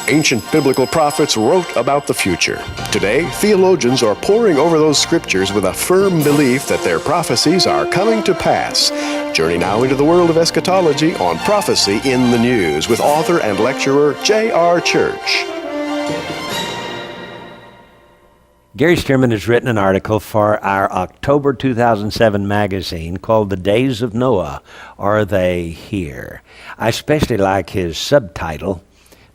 ancient biblical prophets wrote about the future. Today, theologians are poring over those scriptures with a firm belief that their prophecies are coming to pass. Journey now into the world of eschatology on Prophecy in the News with author and lecturer J.R. Church. Gary Stearman has written an article for our October 2007 magazine called The Days of Noah. Are They Here? I especially like his subtitle,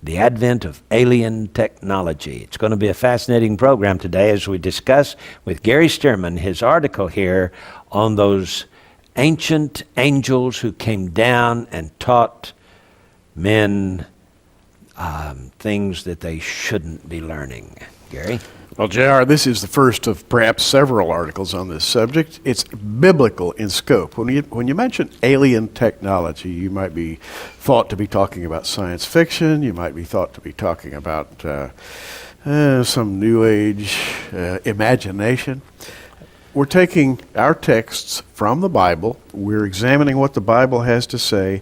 The Advent of Alien Technology. It's going to be a fascinating program today as we discuss with Gary Stearman his article here on those ancient angels who came down and taught men things that they shouldn't be learning. Gary? Well, J.R., this is the first of perhaps several articles on this subject. It's biblical in scope. When you mention alien technology, you might be thought to be talking about science fiction. You might be thought to be talking about some new age imagination. We're taking our texts from the Bible. We're examining what the Bible has to say,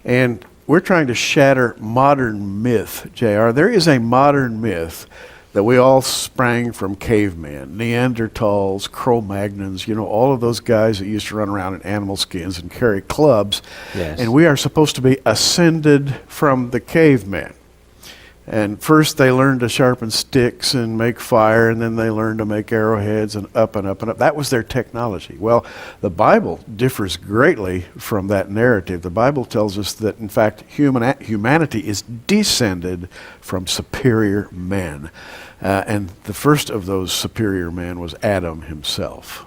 and we're trying to shatter modern myth, J.R. There is a modern myth that we all sprang from cavemen, Neanderthals, Cro-Magnons, all of those guys that used to run around in animal skins and carry clubs. Yes. And we are supposed to be ascended from the cavemen. And first they learned to sharpen sticks and make fire, and then they learned to make arrowheads and up and up and up. That was their technology. Well, the Bible differs greatly from that narrative. The Bible tells us that, in fact, humanity is descended from superior men. And the first of those superior men was Adam himself.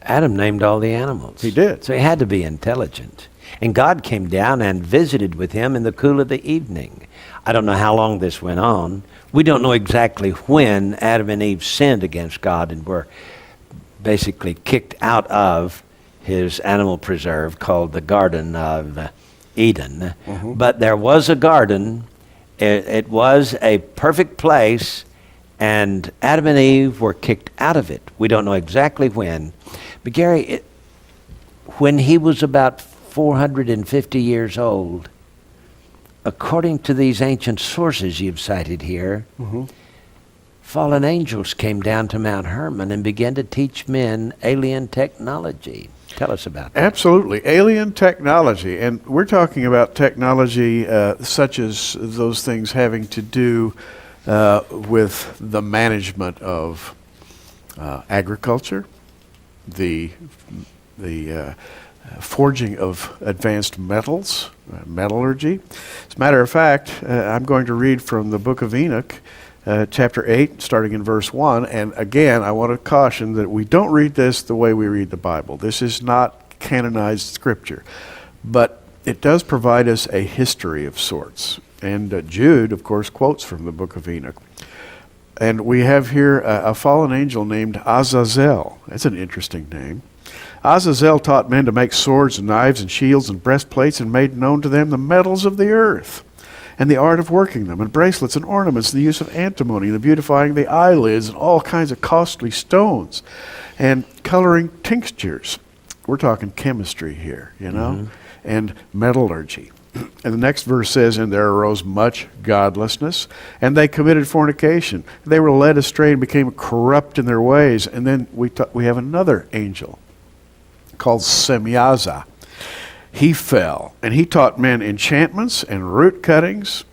Adam named all the animals. He did. So he had to be intelligent. And God came down and visited with him in the cool of the evening. I don't know how long this went on. We don't know exactly when Adam and Eve sinned against God and were basically kicked out of his animal preserve called the Garden of Eden. Mm-hmm. But there was a garden. It was a perfect place, and Adam and Eve were kicked out of it. We don't know exactly when. But Gary, when he was about 450 years old, according to these ancient sources you've cited here, mm-hmm. fallen angels came down to Mount Hermon and began to teach men alien technology. Tell us about that. Absolutely. Alien technology. And we're talking about technology such as those things having to do with the management of agriculture, the forging of advanced metals, metallurgy. As a matter of fact, I'm going to read from the book of Enoch, chapter 8, starting in verse 1. And again, I want to caution that we don't read this the way we read the Bible. This is not canonized scripture. But it does provide us a history of sorts. And Jude, of course, quotes from the book of Enoch. And we have here a fallen angel named Azazel. That's an interesting name. Azazel taught men to make swords and knives and shields and breastplates, and made known to them the metals of the earth and the art of working them, and bracelets and ornaments, and the use of antimony, and the beautifying the eyelids, and all kinds of costly stones, and coloring tinctures. We're talking chemistry here, mm-hmm. and metallurgy. And the next verse says, and there arose much godlessness, and they committed fornication. They were led astray and became corrupt in their ways. And then we have another angel called Semyaza. He fell, and he taught men enchantments and root cuttings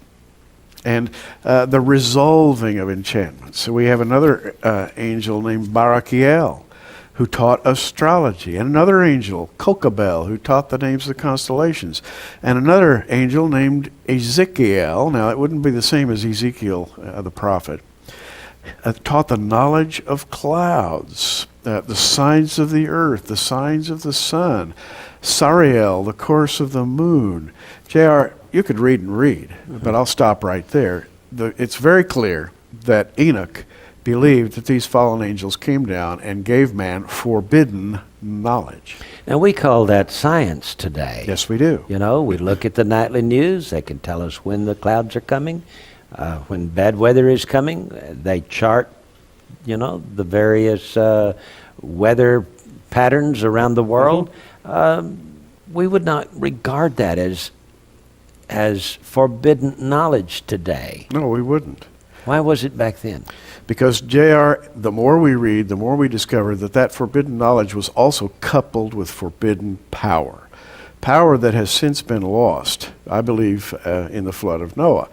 and the resolving of enchantments. So we have another angel named Barachiel, who taught astrology, and another angel, Kokabel, who taught the names of the constellations, and another angel named Ezekiel. Now, it wouldn't be the same as Ezekiel, the prophet, taught the knowledge of clouds, the signs of the earth, the signs of the sun, Sariel, the course of the moon. J.R., you could read and read, but I'll stop right there. It's very clear that Enoch believed that these fallen angels came down and gave man forbidden knowledge. Now, we call that science today. Yes, we do. We look at the nightly news. They can tell us when the clouds are coming, when bad weather is coming. They chart, the various weather patterns around the world. Mm-hmm. We would not regard that as as forbidden knowledge today. No, we wouldn't. Why was it back then? Because, J.R., the more we read, the more we discover that forbidden knowledge was also coupled with forbidden power. Power that has since been lost, I believe, in the flood of Noah.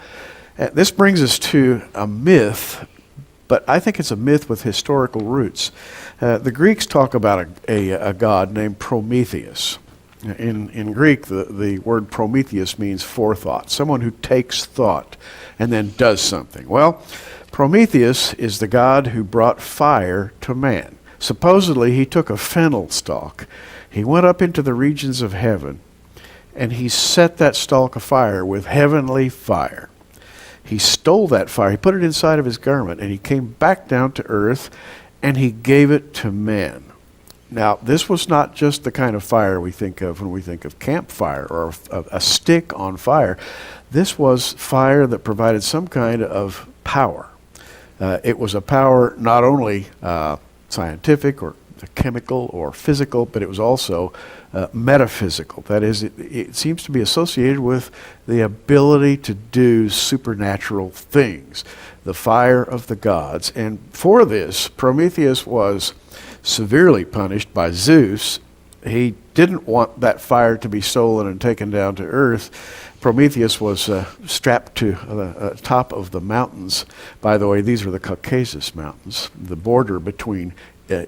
This brings us to a myth, but I think it's a myth with historical roots. The Greeks talk about a god named Prometheus. In Greek, the word Prometheus means forethought, someone who takes thought and then does something. Well, Prometheus is the god who brought fire to man. Supposedly, he took a fennel stalk, he went up into the regions of heaven, and he set that stalk afire with heavenly fire. He stole that fire, he put it inside of his garment, and he came back down to earth, and he gave it to man. Now, this was not just the kind of fire we think of when we think of campfire or a stick on fire. This was fire that provided some kind of power. It was a power not only scientific or chemical or physical, but it was also metaphysical. That is, it seems to be associated with the ability to do supernatural things, the fire of the gods. And for this, Prometheus was severely punished by Zeus. He didn't want that fire to be stolen and taken down to earth. Prometheus was strapped to the top of the mountains. By the way, these are the Caucasus Mountains, the border between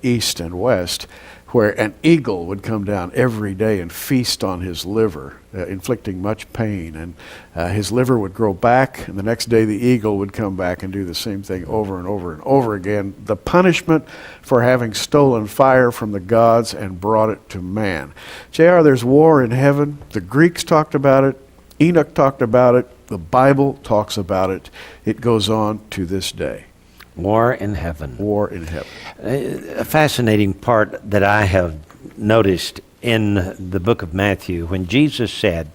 east and west, where an eagle would come down every day and feast on his liver, inflicting much pain. And his liver would grow back, and the next day the eagle would come back and do the same thing over and over and over again. The punishment for having stolen fire from the gods and brought it to man. J.R., there's war in heaven. The Greeks talked about it. Enoch talked about it. The Bible talks about it. It goes on to this day. War in heaven. War in heaven. A fascinating part that I have noticed in the book of Matthew, when Jesus said,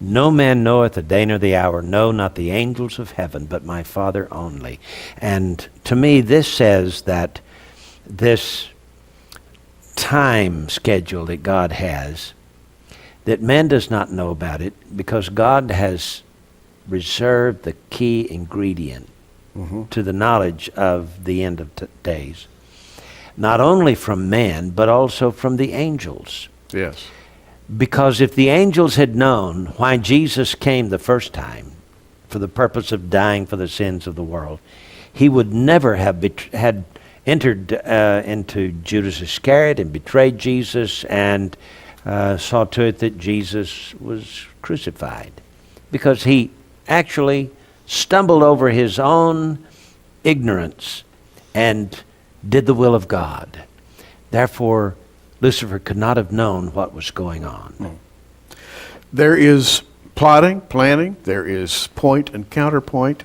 "No man knoweth the day nor the hour, no, not the angels of heaven, but my Father only." And to me, this says that this time schedule that God has, that man does not know about it, because God has reserved the key ingredient to the knowledge of the end of days, not only from man, but also from the angels. Yes. Because if the angels had known why Jesus came the first time, for the purpose of dying for the sins of the world, he would never have had entered into Judas Iscariot and betrayed Jesus and saw to it that Jesus was crucified. Because he actually stumbled over his own ignorance and did the will of God. Therefore, Lucifer could not have known what was going on. There is plotting, planning. There is point and counterpoint.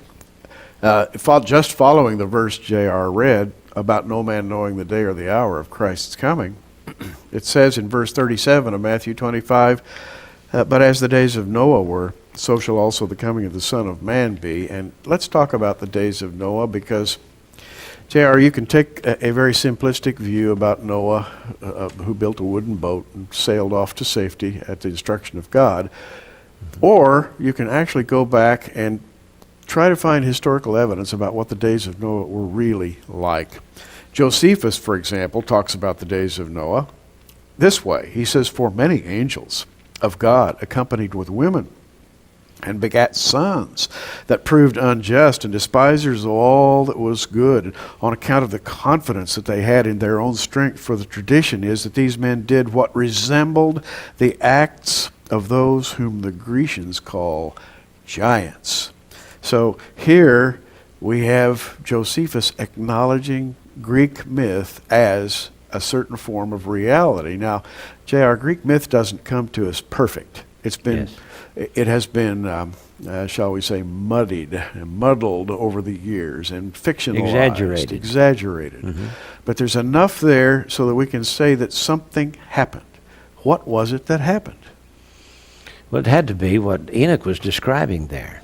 Just following the verse J.R. read about no man knowing the day or the hour of Christ's coming, it says in verse 37 of Matthew 25, but as the days of Noah were, so shall also the coming of the Son of Man be. And let's talk about the days of Noah, because, J.R., you can take a very simplistic view about Noah, who built a wooden boat and sailed off to safety at the instruction of God, or you can actually go back and try to find historical evidence about what the days of Noah were really like. Josephus, for example, talks about the days of Noah this way. He says, "For many angels of God accompanied with women, and begat sons that proved unjust and despisers of all that was good, on account of the confidence that they had in their own strength. For the tradition is that these men did what resembled the acts of those whom the Grecians call giants." So here we have Josephus acknowledging Greek myth as a certain form of reality. Now, J.R., Greek myth doesn't come to us perfect. It's been Yes. It has been, shall we say, muddied and muddled over the years and fictionalized. Exaggerated. But there's enough there so that we can say that something happened. What was it that happened? Well, it had to be what Enoch was describing there.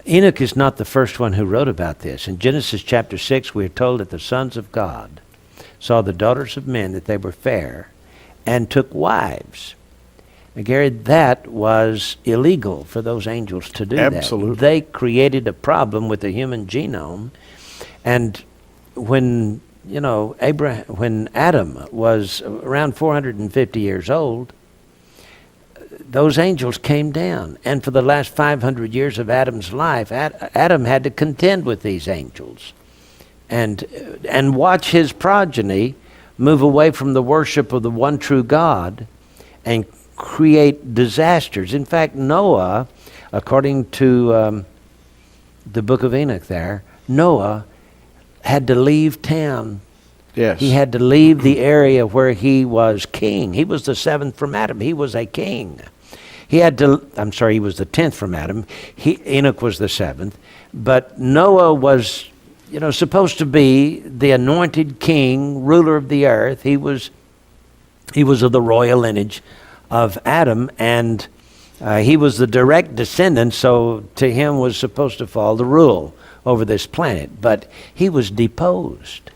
Enoch is not the first one who wrote about this. In Genesis chapter 6, we are told that the sons of God saw the daughters of men, that they were fair, and took wives. And Gary, that was illegal for those angels to do Absolutely. that. They created a problem with the human genome. And when, when Adam was around 450 years old, those angels came down. And for the last 500 years of Adam's life, Adam had to contend with these angels and watch his progeny move away from the worship of the one true God and create disasters. In fact, Noah, according to the book of Enoch there, Noah had to leave town. Yes. He had to leave the area where he was king. He was the seventh from Adam. He was a king. He was the 10th from Adam. Enoch was the seventh. But Noah was, supposed to be the anointed king, ruler of the earth. He was of the royal lineage of Adam, and he was the direct descendant, so to him was supposed to fall the rule over this planet. But he was deposed.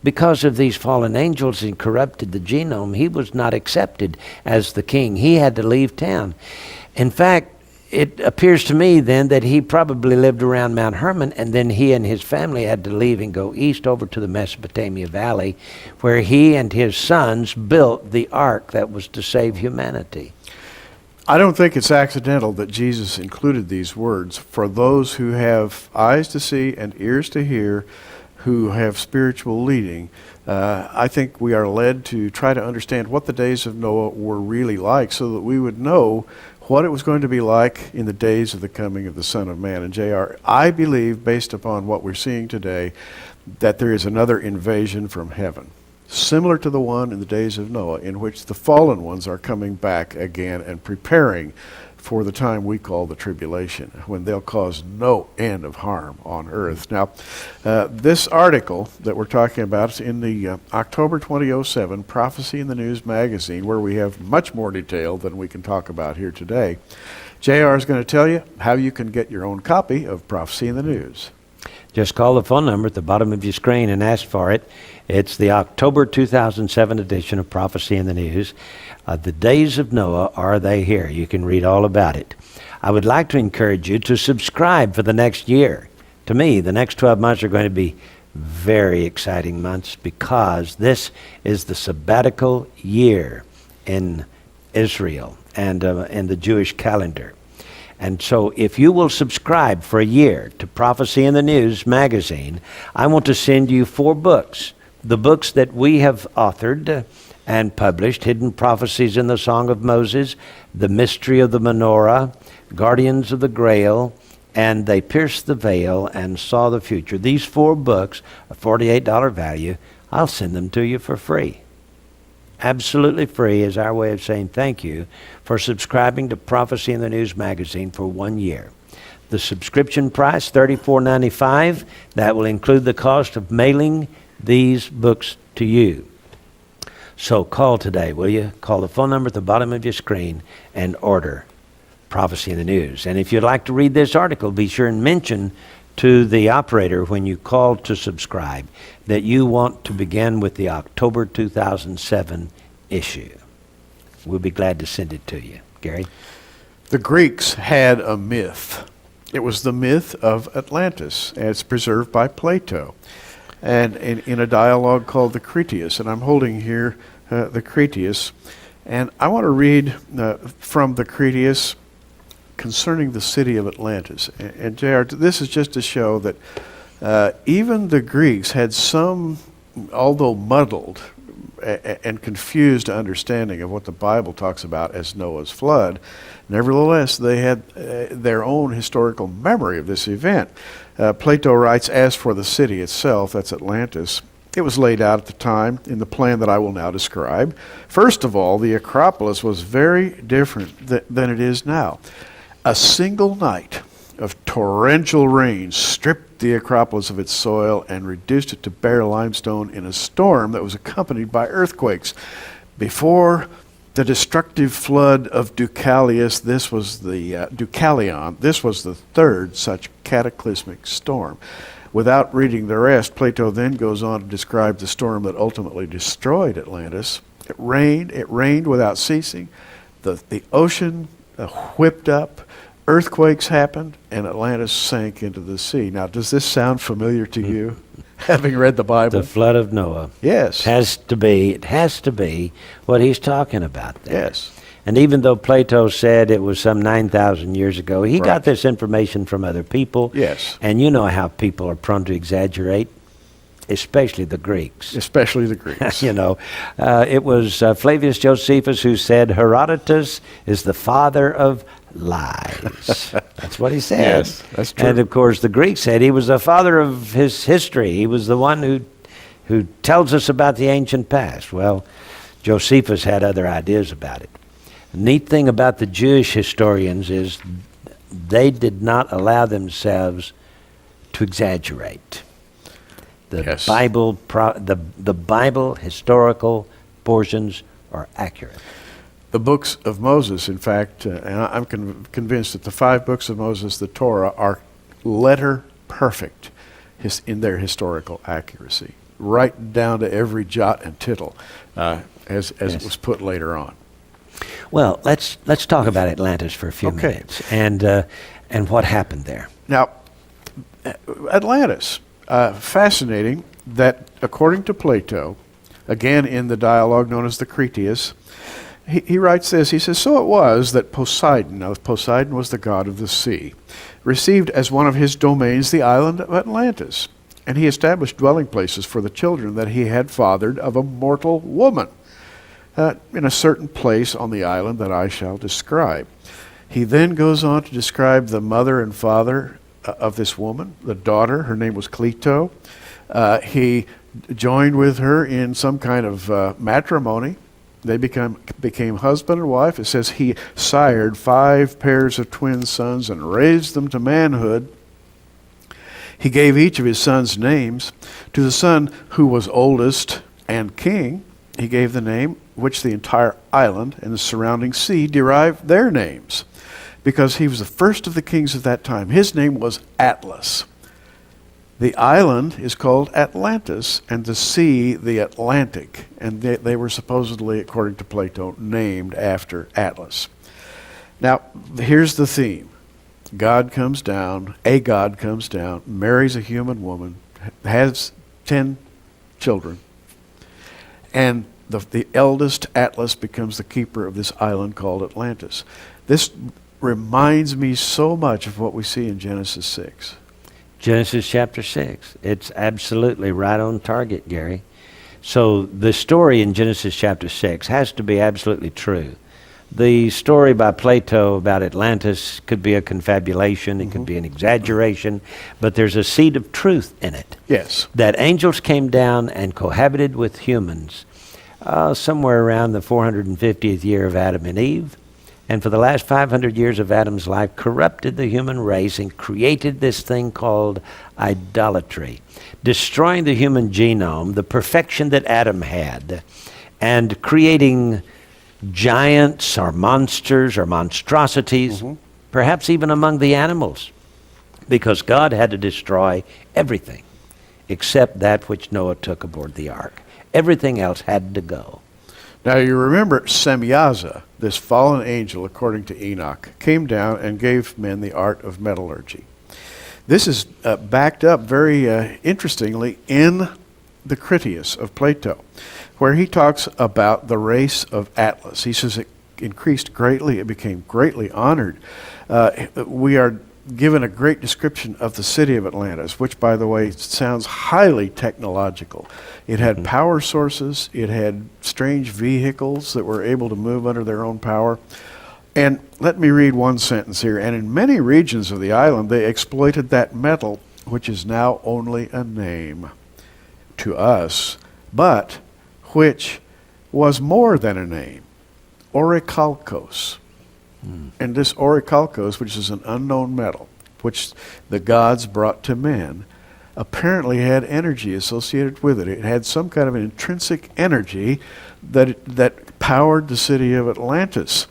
Because of these fallen angels and corrupted the genome, he was not accepted as the king. He had to leave town. In fact, it appears to me then that he probably lived around Mount Hermon, and then he and his family had to leave and go east over to the Mesopotamia Valley, where he and his sons built the ark that was to save humanity. I don't think it's accidental that Jesus included these words for those who have eyes to see and ears to hear, who have spiritual leading. I think we are led to try to understand what the days of Noah were really like so that we would know what it was going to be like in the days of the coming of the Son of Man. And JR, I believe, based upon what we're seeing today, that there is another invasion from heaven, similar to the one in the days of Noah, in which the fallen ones are coming back again and preparing for the time we call the tribulation, when they'll cause no end of harm on earth. Now, this article that we're talking about is in the October 2007 Prophecy in the News magazine, where we have much more detail than we can talk about here today. JR is going to tell you how you can get your own copy of Prophecy in the News. Just call the phone number at the bottom of your screen and ask for it. It's the October 2007 edition of Prophecy in the News. The days of Noah, are they here? You can read all about it. I would like to encourage you to subscribe for the next year. To me, the next 12 months are going to be very exciting months, because this is the sabbatical year in Israel and in the Jewish calendar. And so if you will subscribe for a year to Prophecy in the News magazine, I want to send you 4 books. The books that we have authored and published: Hidden Prophecies in the Song of Moses, The Mystery of the Menorah, Guardians of the Grail, and They Pierced the Veil and Saw the Future. These 4 books, a $48 value, I'll send them to you for free. Absolutely free is our way of saying thank you for subscribing to Prophecy in the News magazine for 1 year. The subscription price, $34.95. That will include the cost of mailing these books to you. So call today, will you? Call the phone number at the bottom of your screen and order Prophecy in the News. And if you'd like to read this article, be sure and mention to the operator when you call to subscribe that you want to begin with the October 2007 issue. We'll be glad to send it to you. Gary? The Greeks had a myth. It was the myth of Atlantis, as preserved by Plato, and in a dialogue called the Critias. And I'm holding here the Critias, and I want to read from the Critias concerning the city of Atlantis. And JR, this is just to show that even the Greeks had some, although muddled and confused understanding of what the Bible talks about as Noah's flood. Nevertheless, they had their own historical memory of this event. Plato writes, as for the city itself, that's Atlantis, it was laid out at the time in the plan that I will now describe. First of all, the Acropolis was very different than it is now. A single night of torrential rain stripped the Acropolis of its soil and reduced it to bare limestone in a storm that was accompanied by earthquakes. Before the destructive flood of Deucalion, this was the third such cataclysmic storm. Without reading the rest, Plato then goes on to describe the storm that ultimately destroyed Atlantis. It rained without ceasing. the ocean whipped up, earthquakes happened, and Atlantis sank into the sea. Now, does this sound familiar to you, having read the Bible? The flood of Noah. Yes. It has to be what he's talking about there. Yes. And even though Plato said it was some 9,000 years ago, he Right. got this information from other people. Yes. And you know how people are prone to exaggerate, especially the Greeks. Especially the Greeks. It was Flavius Josephus who said Herodotus is the father of lies. That's what he said. Yes, that's true. And of course, the Greeks said he was the father of his history. He was the one who tells us about the ancient past. Well, Josephus had other ideas about it. The neat thing about the Jewish historians is they did not allow themselves to exaggerate. The Yes. Bible, the Bible historical portions are accurate. The books of Moses, in fact, and I'm convinced that the 5 books of Moses, the Torah, are letter perfect in their historical accuracy, right down to every jot and tittle, as it was put later on. Well, let's talk about Atlantis for a few Okay. minutes and what happened there. Now, Atlantis, fascinating that according to Plato, again in the dialogue known as the Critias, he writes this. He says, "So it was that Poseidon," now Poseidon was the god of the sea, "received as one of his domains the island of Atlantis, and he established dwelling places for the children that he had fathered of a mortal woman, in a certain place on the island that I shall describe." He then goes on to describe the mother and father of this woman, the daughter. Her name was Cleito. He joined with her in some kind of matrimony. They became husband and wife. It says he sired 5 pairs of twin sons and raised them to manhood. He gave each of his sons names. To the son who was oldest and king, he gave the name which the entire island and the surrounding sea derived their names, because he was the first of the kings of that time. His name was Atlas. The island is called Atlantis, and the sea the Atlantic, and they were supposedly, according to Plato, named after Atlas. Now, here's the theme. God comes down, marries a human woman, has 10 children, and the eldest, Atlas, becomes the keeper of this island called Atlantis. This reminds me so much of what we see in Genesis 6. Genesis chapter 6. It's absolutely right on target, Gary. So the story in Genesis chapter 6 has to be absolutely true. The story by Plato about Atlantis could be a confabulation, it could be an exaggeration, but there's a seed of truth in it. Yes. That angels came down and cohabited with humans somewhere around the 450th year of Adam and Eve. And for the last 500 years of Adam's life, corrupted the human race and created this thing called idolatry, destroying the human genome, the perfection that Adam had, and creating giants or monsters or monstrosities, perhaps even among the animals, because God had to destroy everything except that which Noah took aboard the ark. Everything else had to go. Now you remember Semyaza, this fallen angel, according to Enoch, came down and gave men the art of metallurgy. This is backed up very interestingly in the Critias of Plato, where he talks about the race of Atlas. He says it increased greatly, it became greatly honored. We are given a great description of the city of Atlantis, which, by the way, sounds highly technological. It had power sources, it had strange vehicles that were able to move under their own power. And let me read one sentence here. "And in many regions of the island they exploited that metal, which is now only a name to us, but which was more than a name, orichalcos." And this orichalcos, which is an unknown metal, which the gods brought to men, apparently had energy associated with it. It had some kind of an intrinsic energy that powered the city of Atlantis.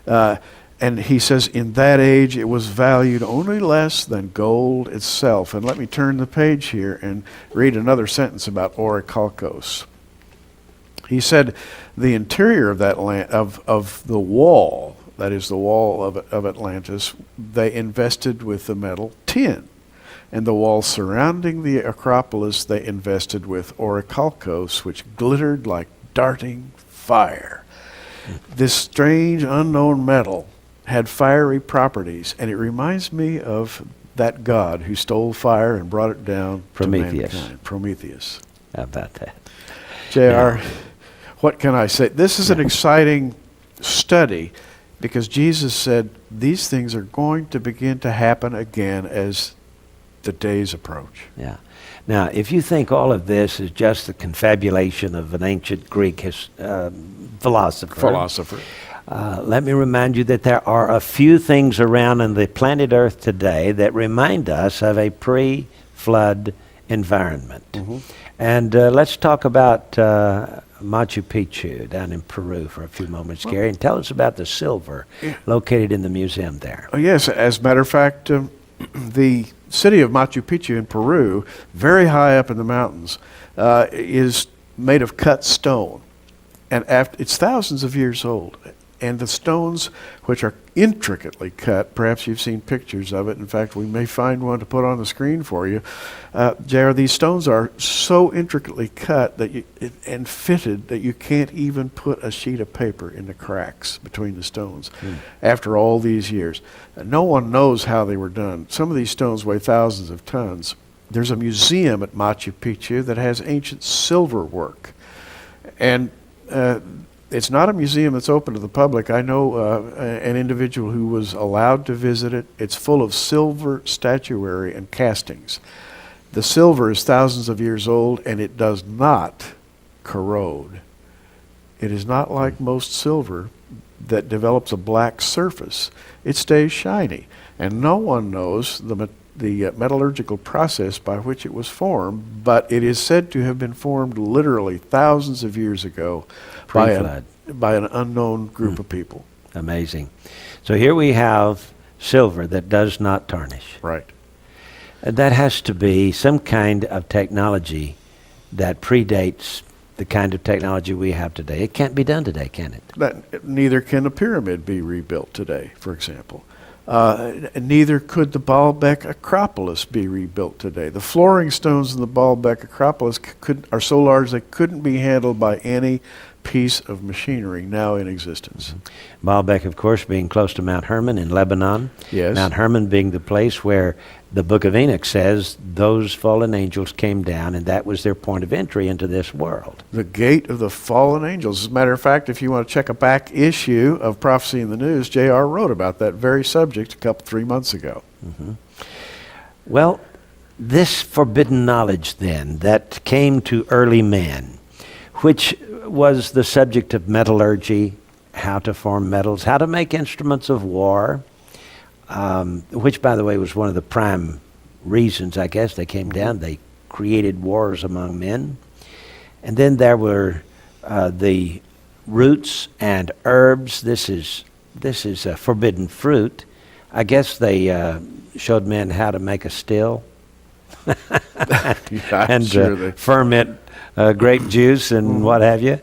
And he says in that age it was valued only less than gold itself. And let me turn the page here and read another sentence about orichalcos. He said the interior of that land, of the wall, that is the wall of Atlantis, they invested with the metal tin. And the wall surrounding the Acropolis they invested with orichalcos, which glittered like darting fire. This strange unknown metal had fiery properties, and it reminds me of that god who stole fire and brought it down Prometheus. to mankind. Prometheus. How about that? JR, what can I say? This is an exciting study because Jesus said these things are going to begin to happen again as the days approach. Yeah. Now, if you think all of this is just the confabulation of an ancient Greek philosopher, let me remind you that there are a few things around on the planet Earth today that remind us of a pre-flood environment. Mm-hmm. And let's talk about Machu Picchu down in Peru for a few moments, Gary, and tell us about the silver located in the museum there. Oh, yes, as a matter of fact, the city of Machu Picchu in Peru, very high up in the mountains, is made of cut stone. And it's thousands of years old. And the stones, which are intricately cut, perhaps you've seen pictures of it. In fact, we may find one to put on the screen for you. JR, these stones are so intricately cut and fitted that you can't even put a sheet of paper in the cracks between the stones after all these years. No one knows how they were done. Some of these stones weigh thousands of tons. There's a museum at Machu Picchu that has ancient silver work. And it's not a museum that's open to the public. I know an individual who was allowed to visit it. It's full of silver statuary and castings. The silver is thousands of years old, and it does not corrode. It is not like most silver that develops a black surface. It stays shiny, and no one knows the metallurgical process by which it was formed, but it is said to have been formed literally thousands of years ago by an unknown group of people. Amazing. So here we have silver that does not tarnish. Right. And that has to be some kind of technology that predates the kind of technology we have today. It can't be done today, can it? Neither can a pyramid be rebuilt today, for example. Neither could the Baalbek Acropolis be rebuilt today. The flooring stones in the Baalbek Acropolis are so large they couldn't be handled by any piece of machinery now in existence. Baalbek, of course, being close to Mount Hermon in Lebanon. Yes. Mount Hermon being the place where the book of Enoch says those fallen angels came down, and that was their point of entry into this world. The gate of the fallen angels. As a matter of fact, if you want to check a back issue of Prophecy in the News, J.R. wrote about that very subject 3 months ago. Mm-hmm. Well, this forbidden knowledge then that came to early man, which was the subject of metallurgy, how to form metals, how to make instruments of war, which, by the way, was one of the prime reasons, I guess, they came down. They created wars among men. And then there were the roots and herbs. This is a forbidden fruit. I guess they showed men how to make a still and ferment grape juice and what have you.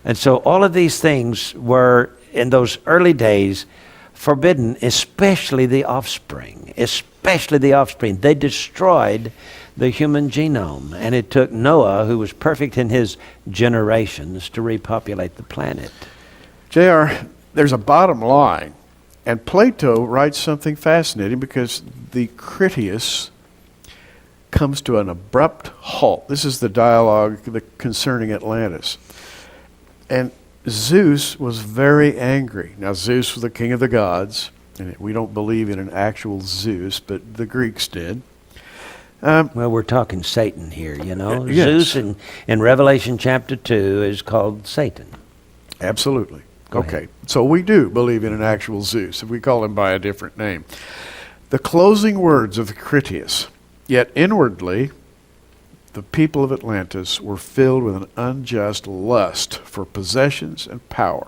And so all of these things were, in those early days, forbidden, especially the offspring. They destroyed the human genome, and it took Noah, who was perfect in his generations, to repopulate the planet. J.R., there's a bottom line, and Plato writes something fascinating because the Critias comes to an abrupt halt. This is the dialogue concerning Atlantis. And Zeus was very angry. Now, Zeus was the king of the gods, and we don't believe in an actual Zeus, but the Greeks did. Well, we're talking Satan here, you know. Yes. Zeus in Revelation chapter 2 is called Satan. Absolutely. Go Okay, ahead. so we do believe in an actual Zeus, if we call him by a different name. The closing words of the Critias, yet inwardly, the people of Atlantis were filled with an unjust lust for possessions and power.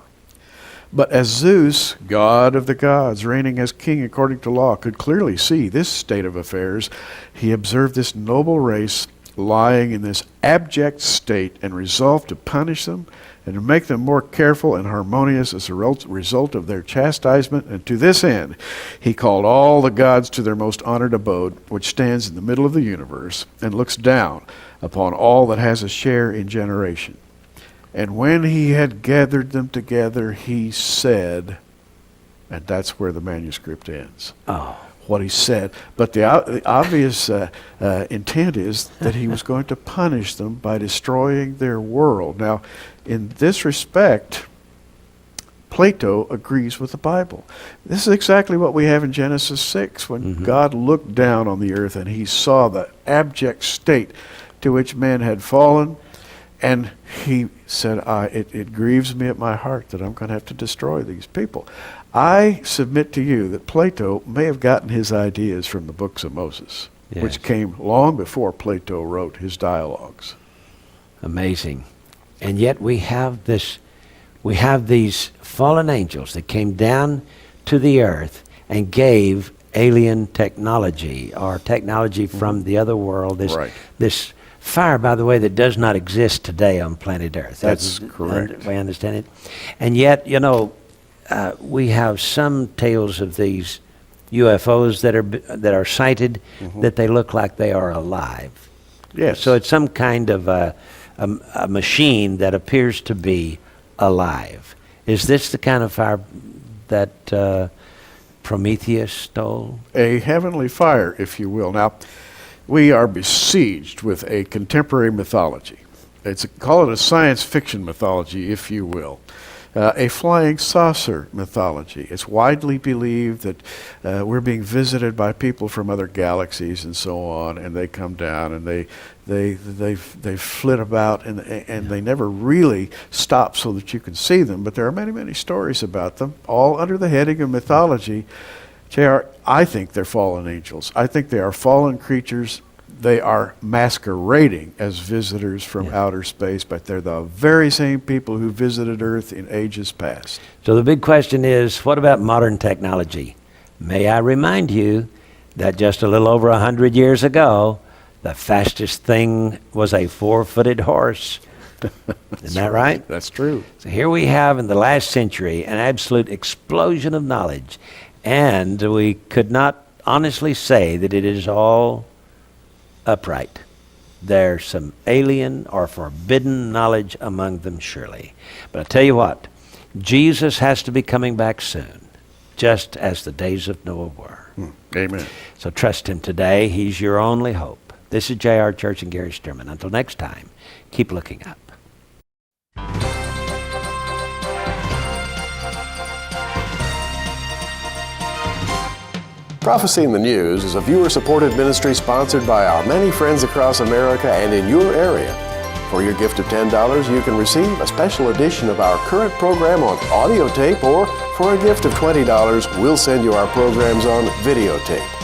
But as Zeus, god of the gods, reigning as king according to law, could clearly see this state of affairs, he observed this noble race lying in this abject state, and resolved to punish them and to make them more careful and harmonious as a result of their chastisement. And to this end, he called all the gods to their most honored abode, which stands in the middle of the universe, and looks down upon all that has a share in generation. And when he had gathered them together, he said, and that's where the manuscript ends. Oh. What he said. But the obvious intent is that he was going to punish them by destroying their world. Now, in this respect, Plato agrees with the Bible. This is exactly what we have in Genesis 6, when God looked down on the earth and he saw the abject state to which man had fallen, and he said, it grieves me at my heart that I'm going to have to destroy these people. I submit to you that Plato may have gotten his ideas from the books of Moses, Yes. which came long before Plato wrote his dialogues. Amazing. And yet we have these fallen angels that came down to the earth and gave alien technology, or technology from the other world, this fire, by the way, that does not exist today on planet Earth. That's correct. If I understand it. And yet, we have some tales of these UFOs that are sighted that they look like they are alive. Yes. So it's some kind of a machine that appears to be alive. Is this the kind of fire that Prometheus stole? A heavenly fire, if you will. Now, we are besieged with a contemporary mythology. Call it a science fiction mythology, if you will. A flying saucer mythology. It's widely believed that we're being visited by people from other galaxies and so on, and they come down and they flit about, and they never really stop so that you can see them. But there are many, many stories about them, all under the heading of mythology. J.R., I think they're fallen angels. I think they are fallen creatures. They are masquerading as visitors from outer space, but they're the very same people who visited Earth in ages past. So the big question is, what about modern technology? May I remind you that just a little over 100 years ago, the fastest thing was a 4-footed horse. Isn't that right? That's true. So here we have, in the last century, an absolute explosion of knowledge. And we could not honestly say that it is all upright. There's some alien or forbidden knowledge among them, surely. But I tell you what, Jesus has to be coming back soon, just as the days of Noah were. Amen. So trust him today. He's your only hope. This is J.R. Church and Gary Sturman. Until next time, keep looking up. Prophecy in the News is a viewer-supported ministry sponsored by our many friends across America and in your area. For your gift of $10, you can receive a special edition of our current program on audio tape, or for a gift of $20, we'll send you our programs on videotape.